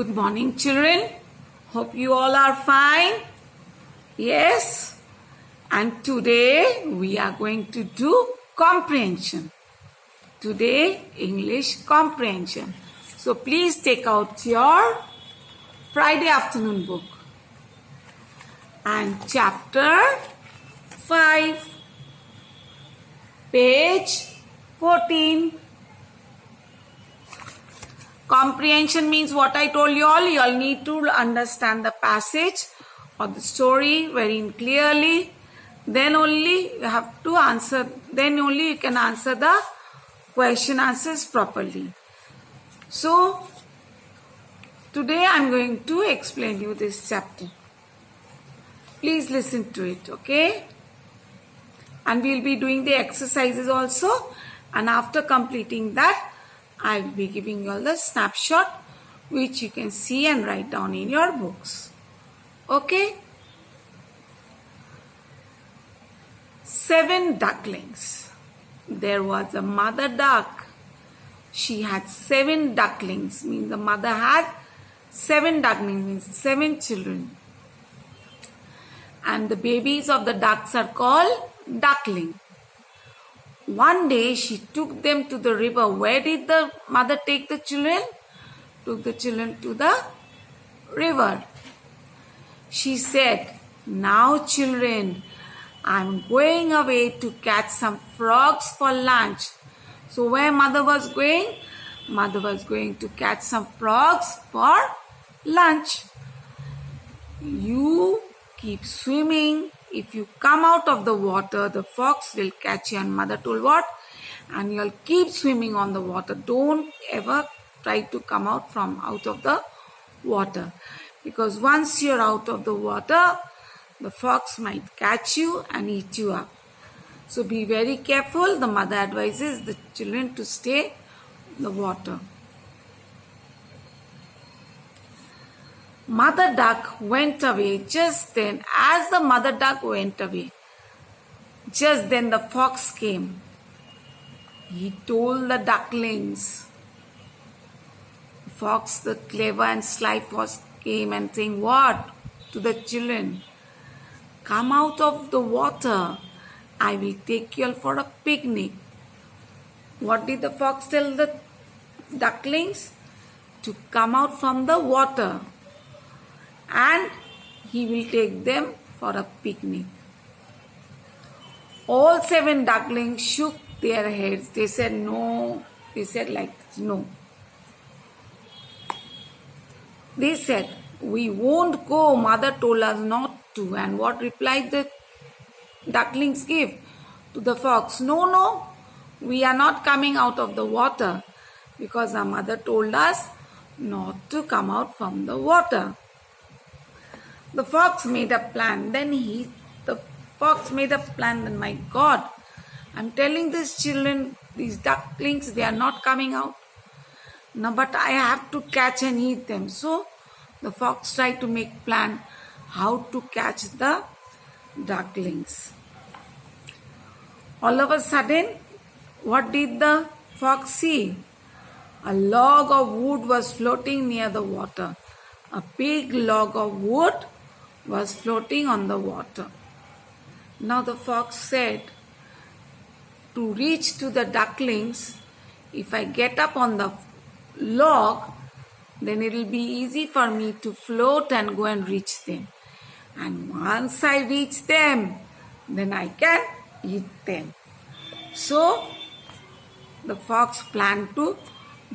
Good morning, children. Hope you all are fine. Yes. And today we are going to do comprehension. Today, English comprehension. So please take out your Friday afternoon book. And chapter 5, page 14. Comprehension means what I told you all. You all need to understand the passage or the story very clearly. Then only you have to answer. Then only you can answer the question answers properly. So today I am going to explain you this chapter. Please listen to it, okay? And we will be doing the exercises also. And after completing that, I will be giving you all the snapshot which you can see and write down in your books. Okay? 7 ducklings. There was a mother duck. She had 7 ducklings. Means the mother had 7 ducklings, means 7 children. And the babies of the ducks are called duckling. One day she took them to the river. Where did the mother take the children? Took the children to the river. She said, "Now children, I'm going away to catch some frogs for lunch." So where mother was going? Mother was going to catch some frogs for lunch. You keep swimming. If you come out of the water, the fox will catch you. And mother told what? And you'll keep swimming on the water. Don't ever try to come out of the water. Because once you're out of the water, the fox might catch you and eat you up. So be very careful. The mother advises the children to stay in the water. Mother duck went away. Just then, as the mother duck went away, just then the fox came. He told the ducklings. The fox, the clever and sly fox, came and saying what? To the children. Come out of the water. I will take you all for a picnic. What did the fox tell the ducklings? To come out from the water. And he will take them for a picnic. All 7 ducklings shook their heads. They said no. They said like no. They said, "We won't go. Mother told us not to." And what replied the ducklings gave to the fox? No. We are not coming out of the water because our mother told us not to come out from the water. The fox made a plan. The fox made a plan. Then, my God, I'm telling these children, these ducklings, they are not coming out. No, but I have to catch and eat them. So the fox tried to make plan how to catch the ducklings. All of a sudden, what did the fox see? A log of wood was floating near the water. A big log of wood was floating on the water. Now the fox said, to reach to the ducklings, if I get up on the log, then it will be easy for me to float and go and reach them. And once I reach them, then I can eat them. So the fox planned to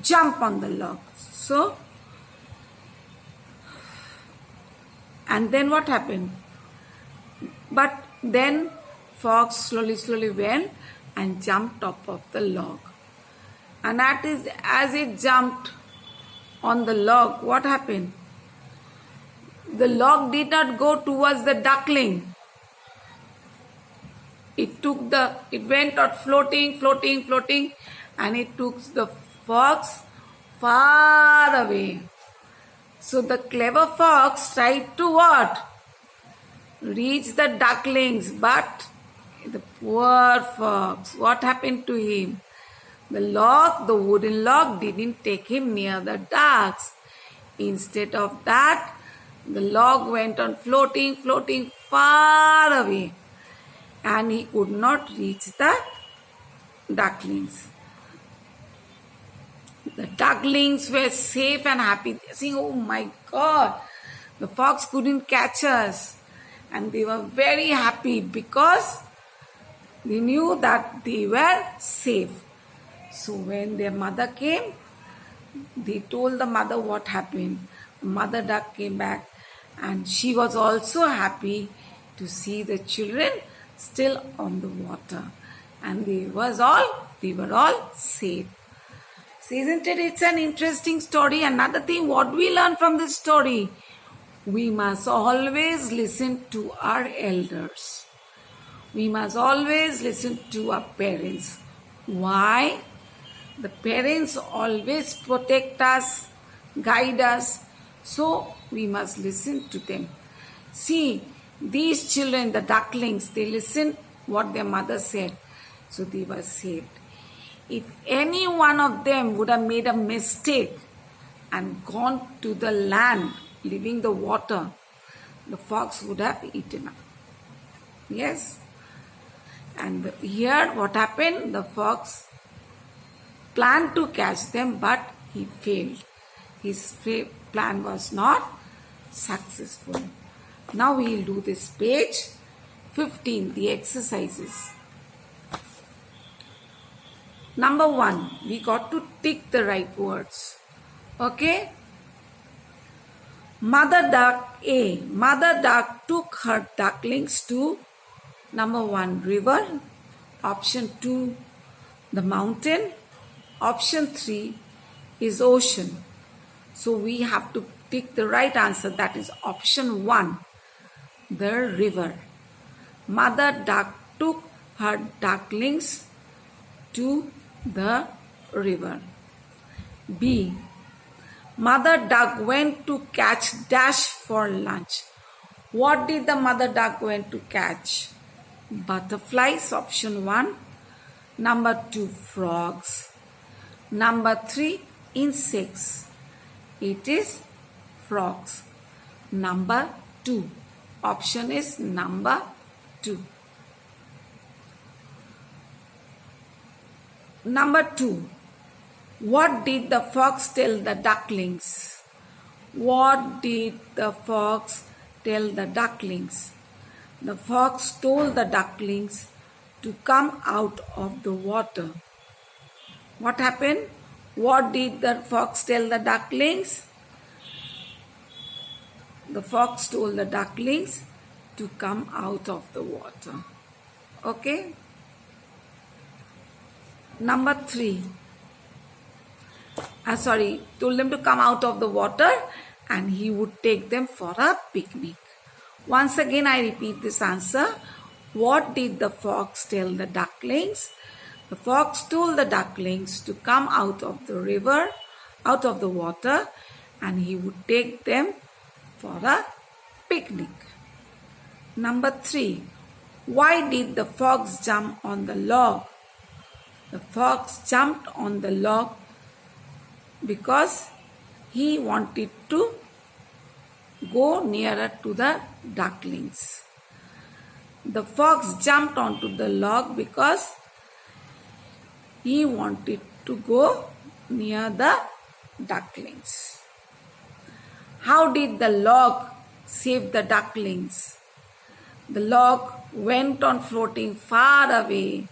jump on the log. And then what happened? But then fox slowly went and jumped top of the log. And as it jumped on the log, what happened? The log did not go towards the duckling. It went out floating, and it took the fox far away. So the clever fox tried to what? Reach the ducklings, but the poor fox, what happened to him? The wooden log didn't take him near the ducks. Instead of that, the log went on floating, floating far away, and he could not reach the ducklings. The ducklings were safe and happy. They saying, "Oh my God, the fox couldn't catch us." And they were very happy because they knew that they were safe. So when their mother came, they told the mother what happened. The mother duck came back and she was also happy to see the children still on the water. And they were all safe. So isn't it? It's an interesting story. Another thing, what we learn from this story, we must always listen to our elders. We must always listen to our parents. Why? The parents always protect us, guide us, so we must listen to them. See, these children, the ducklings, they listened what their mother said, so they were saved. If any one of them would have made a mistake and gone to the land, leaving the water, the fox would have eaten them. Yes? And here what happened? The fox planned to catch them, but he failed. His plan was not successful. Now we will do this page 15, the exercises. Number 1, we got to tick the right words. Okay? Mother duck A. Mother duck took her ducklings to number 1, river. Option 2, the mountain. Option 3 is ocean. So we have to pick the right answer. That is option 1, the river. Mother duck took her ducklings to the river. B. Mother duck went to catch dash for lunch. What did the mother duck went to catch? Butterflies, option 1. Number 2, frogs. Number 3, insects. It is frogs. Number 2. Option is number 2. Number 2. What did the fox tell the ducklings? What did the fox tell the ducklings? The fox told the ducklings to come out of the water. What happened? What did the fox tell the ducklings? The fox told the ducklings to come out of the water. Okay? Number 3. Told them to come out of the water and he would take them for a picnic. Once again, I repeat this answer. What did the fox tell the ducklings? The fox told the ducklings to come out of the river, out of the water, and he would take them for a picnic. Number 3. Why did the fox jump on the log? The fox jumped on the log because he wanted to go nearer to the ducklings. The fox jumped onto the log because he wanted to go near the ducklings. How did the log save the ducklings? The log went on floating far away,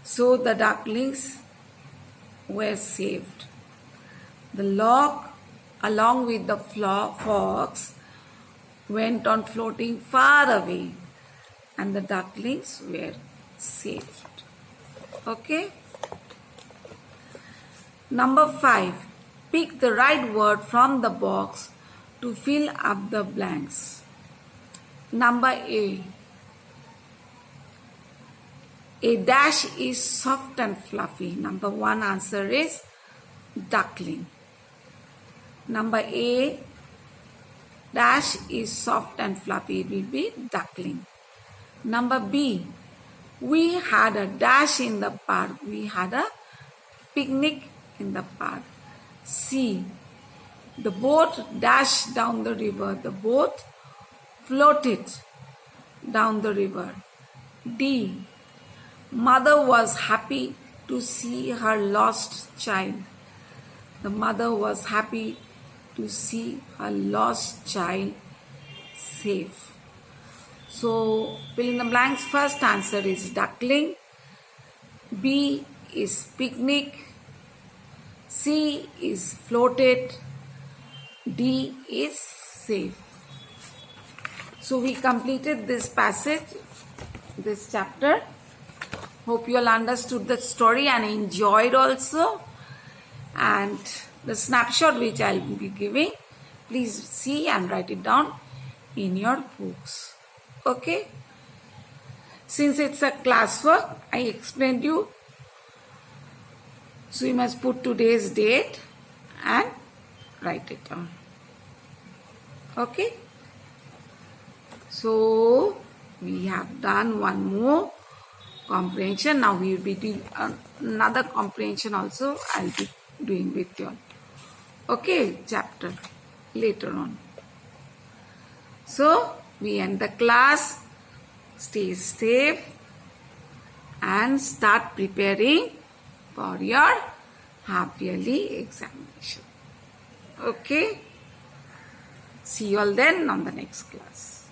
so the ducklings were saved. The log, along with the fox, went on floating far away, and the ducklings were saved. Okay? Number 5. Pick the right word from the box to fill up the blanks. Number A. A dash is soft and fluffy. Number 1 answer is duckling. Number A dash is soft and fluffy. It will be duckling. Number B. We had a dash in the park. We had a picnic in the park. C. The boat dashed down the river. The boat floated down the river. D. Mother was happy to see her lost child. The mother was happy to see her lost child safe. So, fill in the blanks. First answer is duckling. B is picnic. C is floated. D is safe. So, we completed this passage, this chapter. Hope you all understood the story and enjoyed also. And the snapshot which I will be giving, please see and write it down in your books. Okay? Since it's a classwork, I explained you. So you must put today's date and write it down. Okay? So we have done one more comprehension. Now we will be doing another comprehension also. I'll be doing with you. Okay, chapter later on. So we end the class. Stay safe and start preparing for your half yearly examination. Okay. See you all then on the next class.